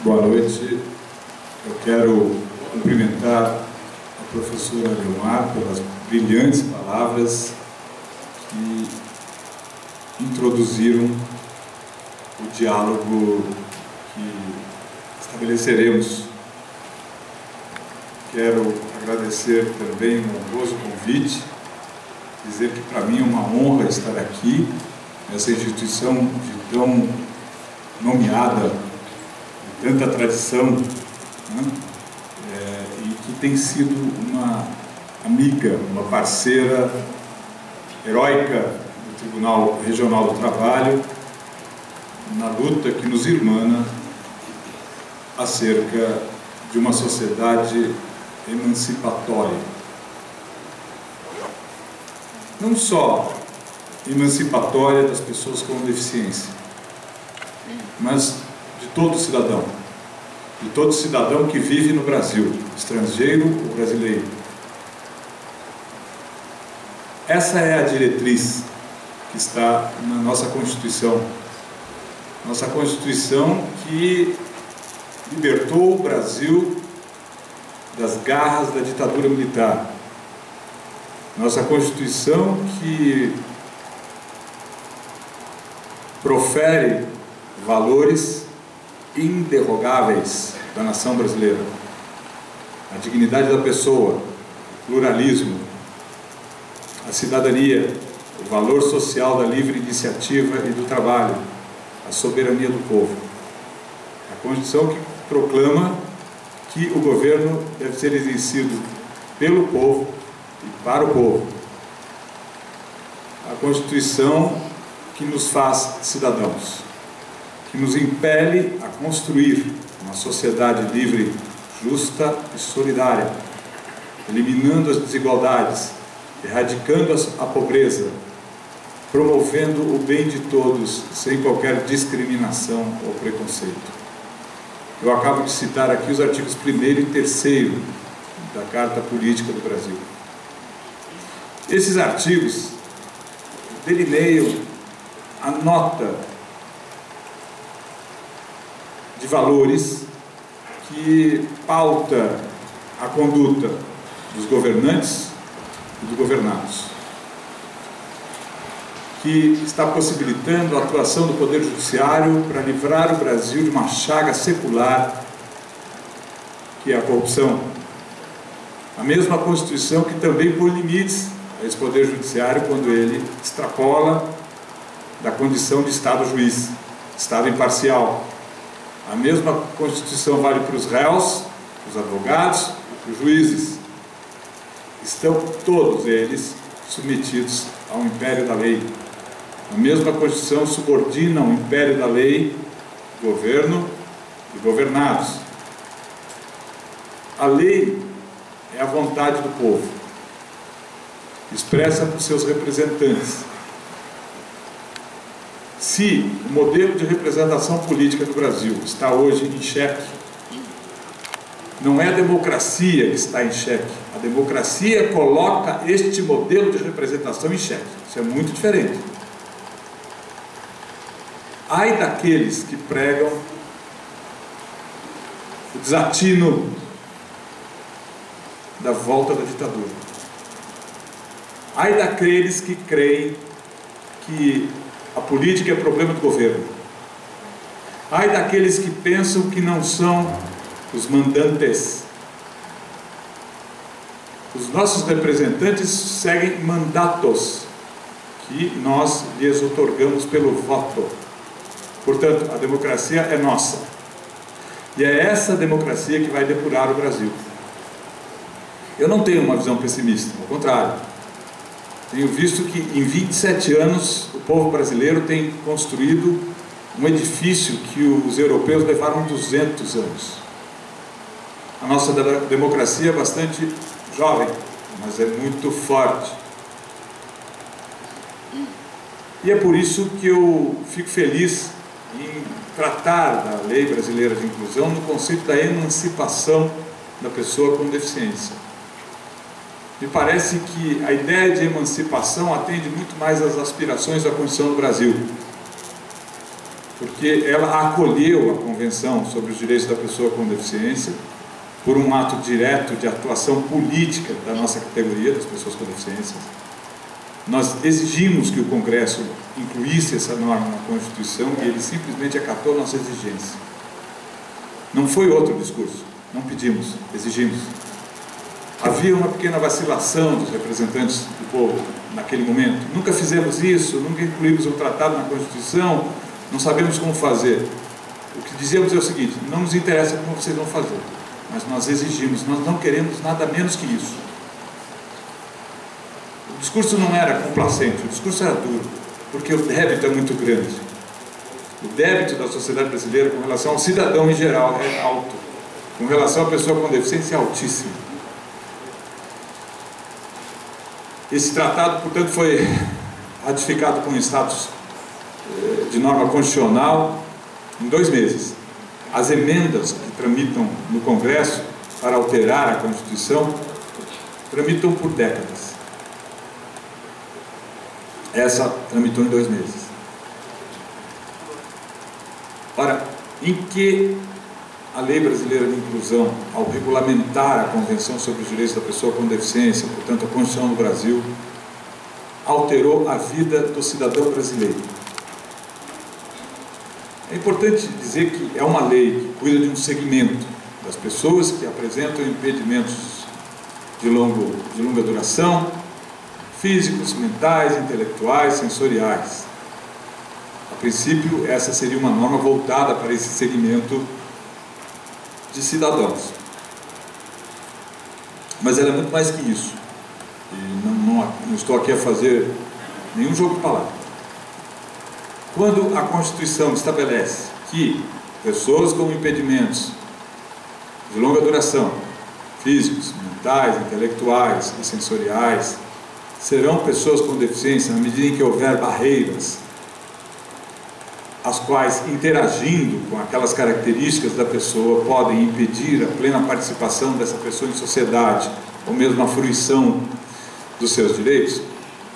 Boa noite. Eu quero cumprimentar a professora Leomar pelas brilhantes palavras que introduziram o diálogo que estabeleceremos. Quero agradecer também um honroso convite, dizer que para mim é uma honra estar aqui, nessa instituição de tão nomeada, de tanta tradição, né? E que tem sido uma amiga, uma parceira heróica do Tribunal Regional do Trabalho, na luta que nos irmana acerca de uma sociedade emancipatória. Não só emancipatória das pessoas com deficiência, mas de todo cidadão que vive no Brasil, estrangeiro ou brasileiro. Essa é a diretriz que está na nossa Constituição. Nossa Constituição que libertou o Brasil das garras da ditadura militar. Nossa Constituição que profere valores inderrogáveis da nação brasileira. A dignidade da pessoa, o pluralismo, a cidadania, o valor social da livre iniciativa e do trabalho, a soberania do povo. A Constituição que proclama que o governo deve ser exercido pelo povo e para o povo. A Constituição que nos faz cidadãos, que nos impele a construir uma sociedade livre, justa e solidária, eliminando as desigualdades, erradicando a pobreza, promovendo o bem de todos, sem qualquer discriminação ou preconceito. Eu acabo de citar aqui os artigos 1º e 3º da Carta Política do Brasil. Esses artigos delineiam a nota de valores que pauta a conduta dos governantes e dos governados, que está possibilitando a atuação do Poder Judiciário para livrar o Brasil de uma chaga secular, que é a corrupção. A mesma Constituição que também põe limites a esse Poder Judiciário quando ele extrapola da condição de Estado juiz, Estado imparcial. A mesma Constituição vale para os réus, para os advogados e para os juízes. Estão todos eles submetidos ao império da lei. A mesma Constituição subordina ao império da lei governo e governados. A lei é a vontade do povo, expressa por seus representantes. Se o modelo de representação política do Brasil está hoje em xeque, não é a democracia que está em xeque. A democracia coloca este modelo de representação em xeque. Isso é muito diferente. Ai daqueles que pregam o desatino da volta da ditadura. Ai daqueles que creem que a política é problema do governo. Ai daqueles que pensam que não são os mandantes. Os nossos representantes seguem mandatos que nós lhes otorgamos pelo voto. Portanto, a democracia é nossa. E é essa democracia que vai depurar o Brasil. Eu não tenho uma visão pessimista, ao contrário. Tenho visto que em 27 anos o povo brasileiro tem construído um edifício que os europeus levaram 200 anos. A nossa democracia é bastante jovem, mas é muito forte. E é por isso que eu fico feliz em tratar da Lei Brasileira de Inclusão no conceito da emancipação da pessoa com deficiência. Me parece que a ideia de emancipação atende muito mais às aspirações da Constituição do Brasil. porque ela acolheu a Convenção sobre os Direitos da Pessoa com Deficiência por um ato direto de atuação política da nossa categoria, das pessoas com deficiência. Nós exigimos que o Congresso incluísse essa norma na Constituição e ele simplesmente acatou nossa exigência. Não foi outro discurso, não pedimos, exigimos. Havia uma pequena vacilação dos representantes do povo naquele momento. Nunca fizemos isso, nunca incluímos o tratado na Constituição, não sabemos como fazer. O que dizíamos é o seguinte: não nos interessa como vocês vão fazer, mas nós exigimos, nós não queremos nada menos que isso. O discurso não era complacente, o discurso era duro, porque o débito é muito grande. O débito da sociedade brasileira com relação ao cidadão em geral é alto, com relação à pessoa com deficiência é altíssimo. Esse tratado, portanto, foi ratificado com status de norma constitucional em 2 meses. As emendas que tramitam no Congresso para alterar a Constituição tramitam por décadas. Essa tramitou em 2 meses. Ora, em que a Lei Brasileira de Inclusão, ao regulamentar a Convenção sobre os Direitos da Pessoa com Deficiência, portanto a Constituição do Brasil, alterou a vida do cidadão brasileiro? É importante dizer que é uma lei que cuida de um segmento das pessoas que apresentam impedimentos de longa duração, físicos, mentais, intelectuais, sensoriais. A princípio, essa seria uma norma voltada para esse segmento de cidadãos. Mas ela é muito mais que isso. E não estou aqui a fazer nenhum jogo de palavras. Quando a Constituição estabelece que pessoas com impedimentos de longa duração, físicos, mentais, intelectuais e sensoriais, serão pessoas com deficiência na medida em que houver barreiras, as quais, interagindo com aquelas características da pessoa, podem impedir a plena participação dessa pessoa em sociedade, ou mesmo a fruição dos seus direitos,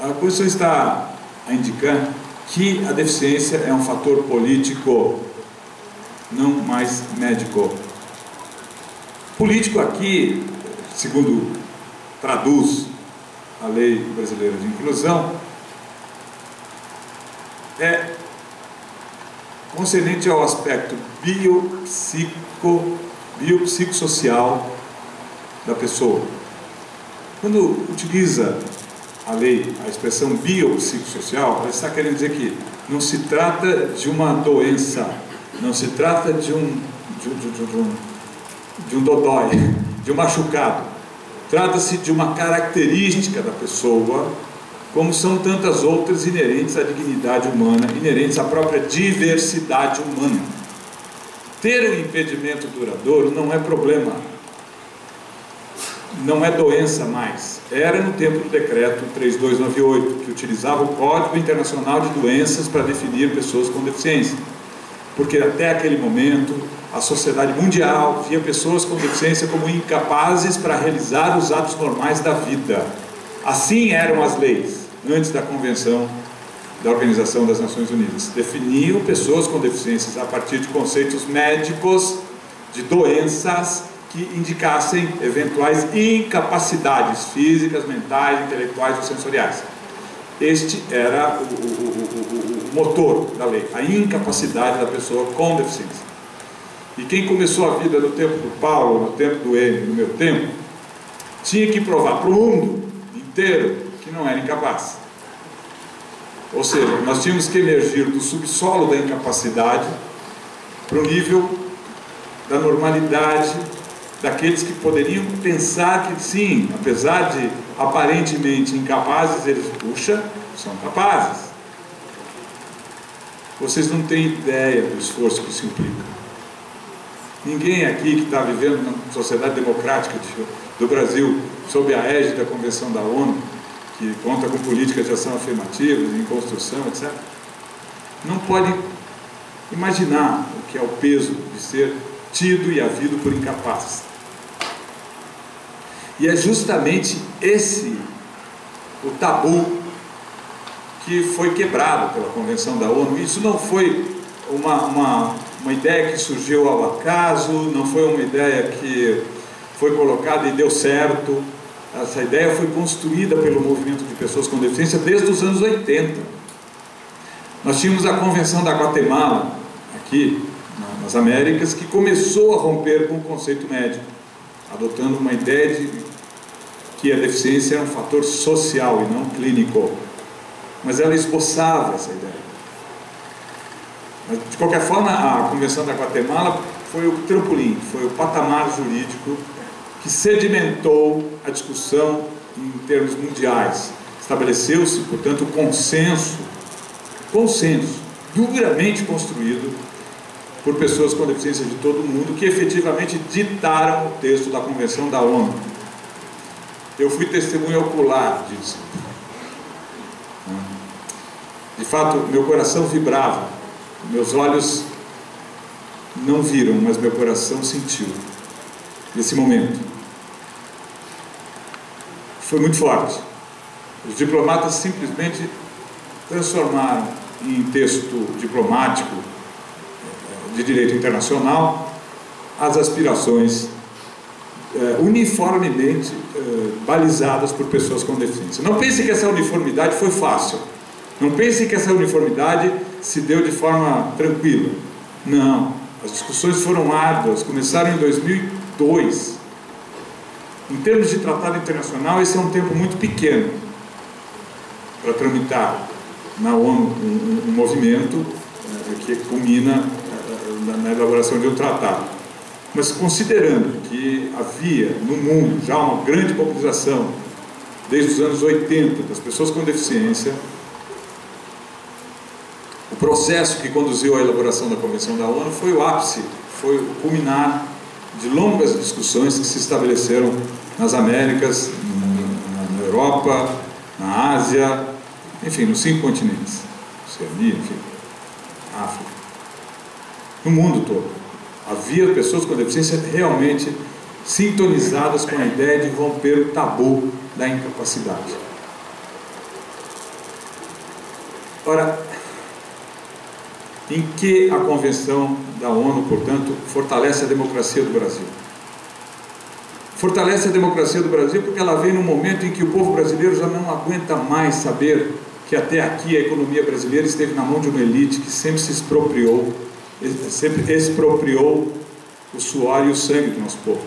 a Constituição está a indicar que a deficiência é um fator político, não mais médico. Político aqui, segundo traduz a Lei Brasileira de Inclusão, é concernente ao aspecto biopsicossocial da pessoa. Quando utiliza a lei a expressão biopsicossocial, ela está querendo dizer que não se trata de uma doença, não se trata de um dodói, de um machucado. Trata-se de uma característica da pessoa, como são tantas outras inerentes à dignidade humana, inerentes à própria diversidade humana. Ter um impedimento duradouro não é problema, não é doença mais. Era no tempo do decreto 3298, que utilizava o Código Internacional de Doenças para definir pessoas com deficiência. Porque até aquele momento, a sociedade mundial via pessoas com deficiência como incapazes para realizar os atos normais da vida. Assim eram as leis, antes da Convenção da Organização das Nações Unidas. Definiam pessoas com deficiências a partir de conceitos médicos, de doenças que indicassem eventuais incapacidades físicas, mentais, intelectuais ou sensoriais. Este era o motor da lei, a incapacidade da pessoa com deficiência. E quem começou a vida no tempo do Paulo, no tempo do N, no meu tempo, tinha que provar para o mundo inteiro que não era incapaz. Ou seja, nós tínhamos que emergir do subsolo da incapacidade para o nível da normalidade daqueles que poderiam pensar que sim, apesar de aparentemente incapazes, eles, puxa, são capazes. Vocês não têm ideia do esforço que isso implica. Ninguém aqui que está vivendo na sociedade democrática do Brasil, sob a égide da Convenção da ONU, que conta com políticas de ação afirmativa, em construção, etc., não pode imaginar o que é o peso de ser tido e havido por incapazes. E é justamente esse o tabu que foi quebrado pela Convenção da ONU. Isso não foi uma ideia que surgiu ao acaso, não foi uma ideia que foi colocada e deu certo. Essa ideia foi construída pelo movimento de pessoas com deficiência desde os anos 80. Nós tínhamos a Convenção da Guatemala, aqui nas Américas, que começou a romper com o conceito médico, adotando uma ideia de que a deficiência era um fator social e não clínico. Mas ela esboçava essa ideia. Mas, de qualquer forma, a Convenção da Guatemala foi o trampolim, foi o patamar jurídico que sedimentou a discussão em termos mundiais. Estabeleceu-se, portanto, o consenso duramente construído por pessoas com deficiência de todo o mundo, que efetivamente ditaram o texto da Convenção da ONU. Eu fui testemunha ocular disso. De fato, meu coração vibrava, meus olhos não viram, mas meu coração sentiu nesse momento. Foi muito forte. Os diplomatas simplesmente transformaram em texto diplomático de direito internacional as aspirações uniformemente balizadas por pessoas com deficiência. Não pense que essa uniformidade foi fácil. Não pense que essa uniformidade se deu de forma tranquila. Não. As discussões foram árduas, começaram em 2002. Em termos de tratado internacional, esse é um tempo muito pequeno para tramitar na ONU um movimento que culmina na elaboração de um tratado. Mas considerando que havia no mundo já uma grande mobilização desde os anos 80 das pessoas com deficiência, o processo que conduziu à elaboração da Convenção da ONU foi o ápice, foi o culminar de longas discussões que se estabeleceram nas Américas, na Europa, na Ásia, enfim, nos 5 continentes, Oceania, enfim, África, no mundo todo. Havia pessoas com deficiência realmente sintonizadas com a ideia de romper o tabu da incapacidade. Ora, em que a Convenção da ONU, portanto, fortalece a democracia do Brasil? Fortalece a democracia do Brasil porque ela vem num momento em que o povo brasileiro já não aguenta mais saber que até aqui a economia brasileira esteve na mão de uma elite que sempre expropriou o suor e o sangue do nosso povo.